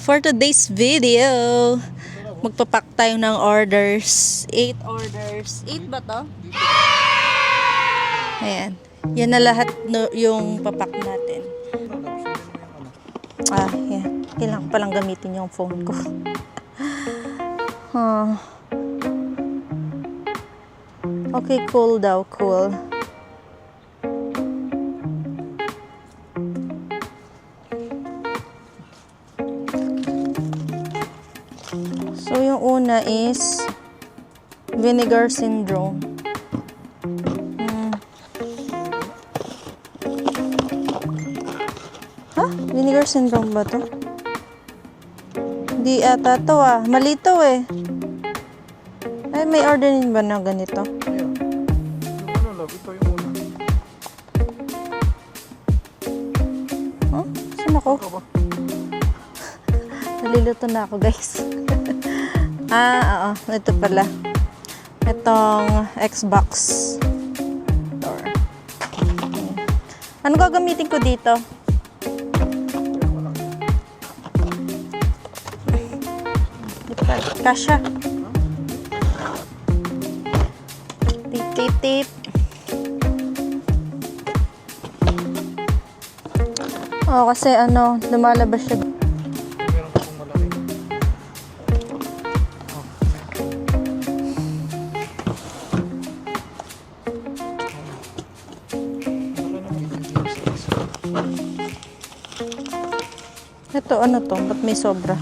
For today's video, magpapak tayo ng orders. 8 orders. 8 ba to? Ayan. Yan na lahat yung papak natin. Yan. Kailangan palang gamitin yung phone ko. Okay, cool daw. Cool. So, yung una is vinegar syndrome. Vinegar syndrome ba to? Hindi ata to Mali to eh. Ay, may order din ba na ganito? Ayan. Yung ano lang, ito yung una. Saan ako? Ito ba? Nalilito na ako, guys. Oo. Ito pala. Itong Xbox door. Ano gagamitin ko dito? Kasha. Tip, tip, tip. Kasi lumalabas siya. Meron ko pong malaki. Ito, ano to? Ba't may sobra?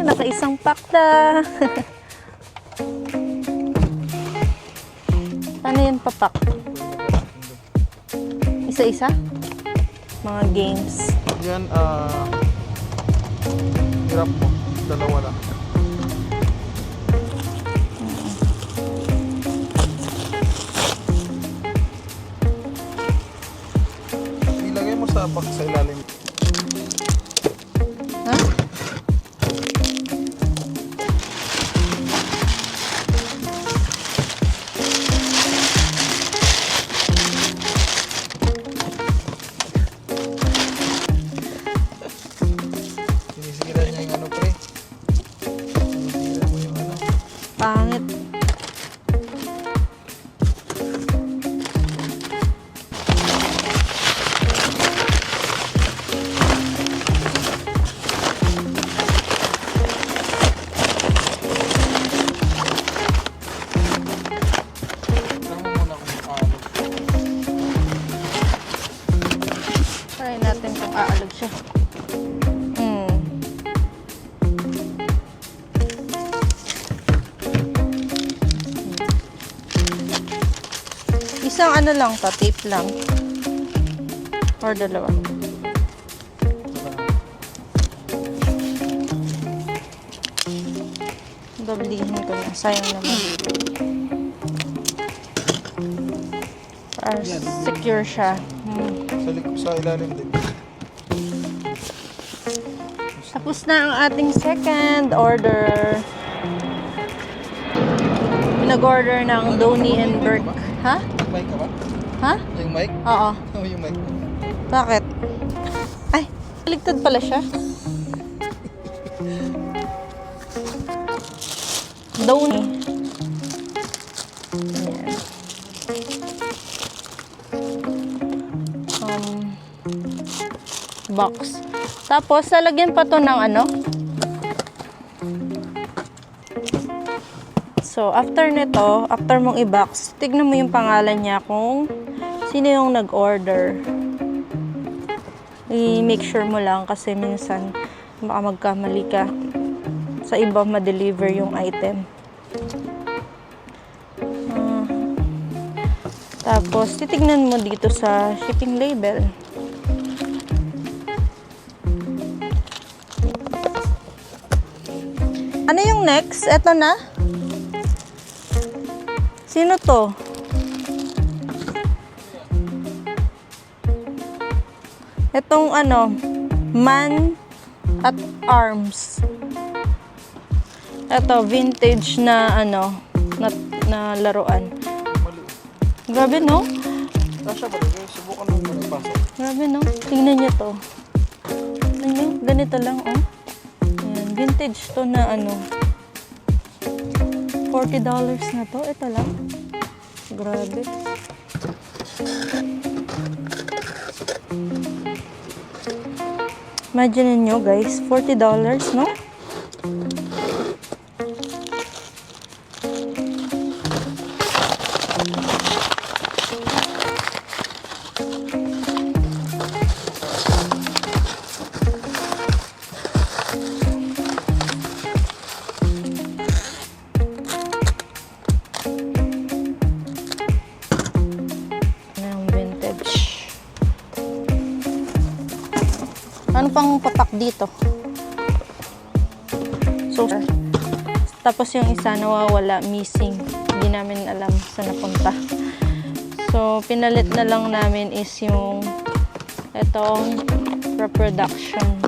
Naka-isang pack na. Ano yun papak? Isa-isa? Mga games. Yan, hirap mo. Dalawa lang. Ilagay mo sa box sa ilalim. Ha? Sinisigilan niya yung ano, pre. Sinisigilan mo yung ano. Pangit. Try natin kung aalog siya. Isang ano lang to, tape lang. Or dalawa. Doblihin ko na. Sayang naman. Para secure siya. Sa ilalim din. Tapos na ang ating second order. Pinag-order ng Donnie and Burke. Ha? Yung mic ka ba? Ha? Yung mic? Oo. Oo, yung mic. Bakit? Ay, baligtad pala siya. Donnie. Ayan. Box. Tapos, lalagyan pa to ng ano? So, after nito, after mong i-box, tignan mo yung pangalan niya kung sino yung nag-order. I-make sure mo lang kasi minsan baka magkamali ka sa iba ma-deliver yung item. Tapos, titignan mo dito sa shipping label. Ano yung next? Eto na? Sino to? Etong Man at Arms. Ito, vintage na na laruan. Grabe, no? siya ba? Subukan mo muna ipasok. Grabe, no? Tingnan niyo to. Tingnan niyo, ganito lang, oh. Ayan, vintage to na ano. $40 na to. Ito lang. Grabe. Imagine nyo, guys. $40, no? Ano pang patak dito? So, tapos yung isa nawawala, missing. Hindi namin alam saan napunta. So, pinalit na lang namin is yung etong reproduction.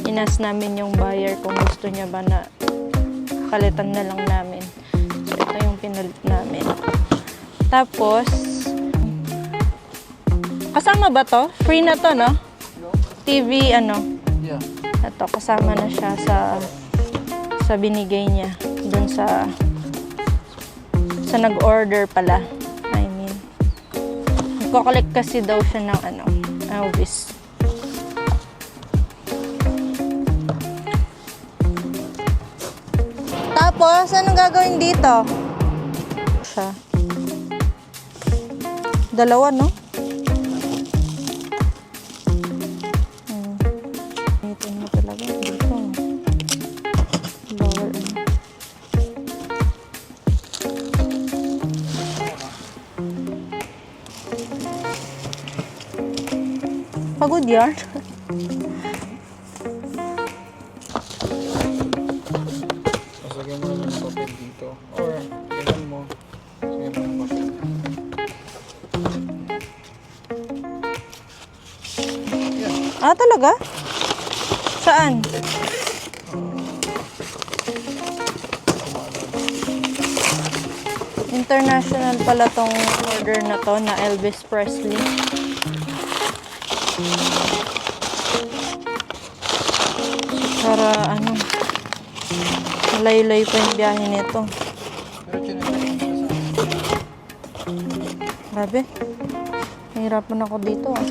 Inas namin yung buyer kung gusto niya ba na palitan na lang namin. So, ito yung pinalit namin. Tapos, kasama ba to? Free na to, no? TV, ano? Yeah. Ito, kasama na siya sa binigay niya. Dun sa nag-order pala. I mean. Nagko-collect kasi daw siya ng ano, Elvis. Tapos, anong gagawin dito? Siya. Dalawa, no? Mo talaga dito. Bawal ano. Pagod yan. Pasagyan mo naman ng papel dito. Or, ganyan mo. Pasagyan mo ng papel. Ah, talaga? Saan? International pala tong order na to na Elvis Presley. Para ano, malayo-layo pa yung biyahe nito. Pero chinagaling mo sa Grabe. Nahirapan ako dito, ah.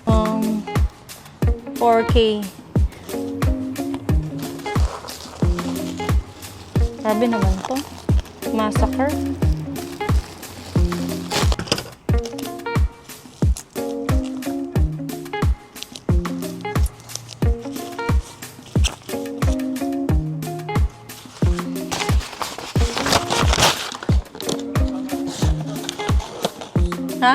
Um, 4K. Grabe naman to. Massacre. Ha?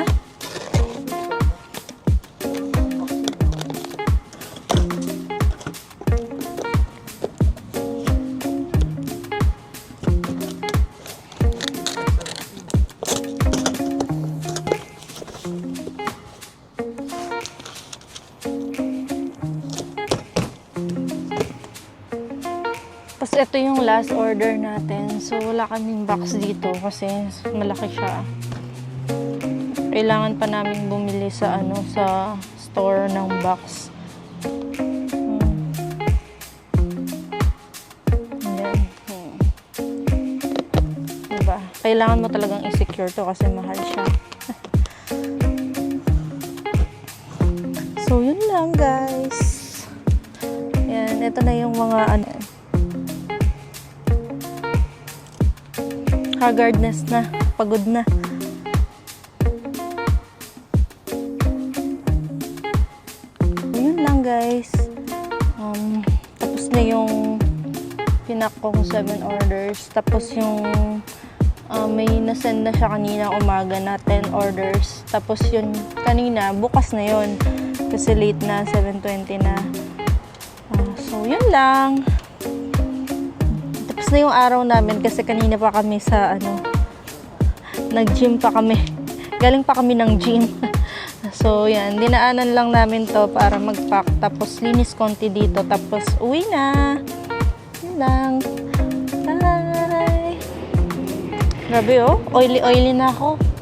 Tapos ito yung last order natin. So wala kaming box dito kasi malaki siya. Kailangan pa namin bumili sa ano sa store ng box. Then, diba? Kailangan mo talagang i-secure to kasi mahal siya. So yun lang, guys. Yan, ito na yung mga ano, haggardness na, pagod na. Yun lang, guys. Tapos na yung pinak kong 7 orders. Tapos yung may nasend na siya kanina umaga na 10 orders. Tapos yun kanina, bukas na yun. Kasi late na, 7:20 na. So yun lang. Tapos na yung araw namin kasi kanina pa kami sa ano, Nag-gym pa kami. Galing pa kami ng gym. So, yan. Dinaanan lang namin to para mag-pack. Tapos, linis konti dito. Tapos, uwi na. Yun lang. Bye! Grabe oh. Oily-oily na ako.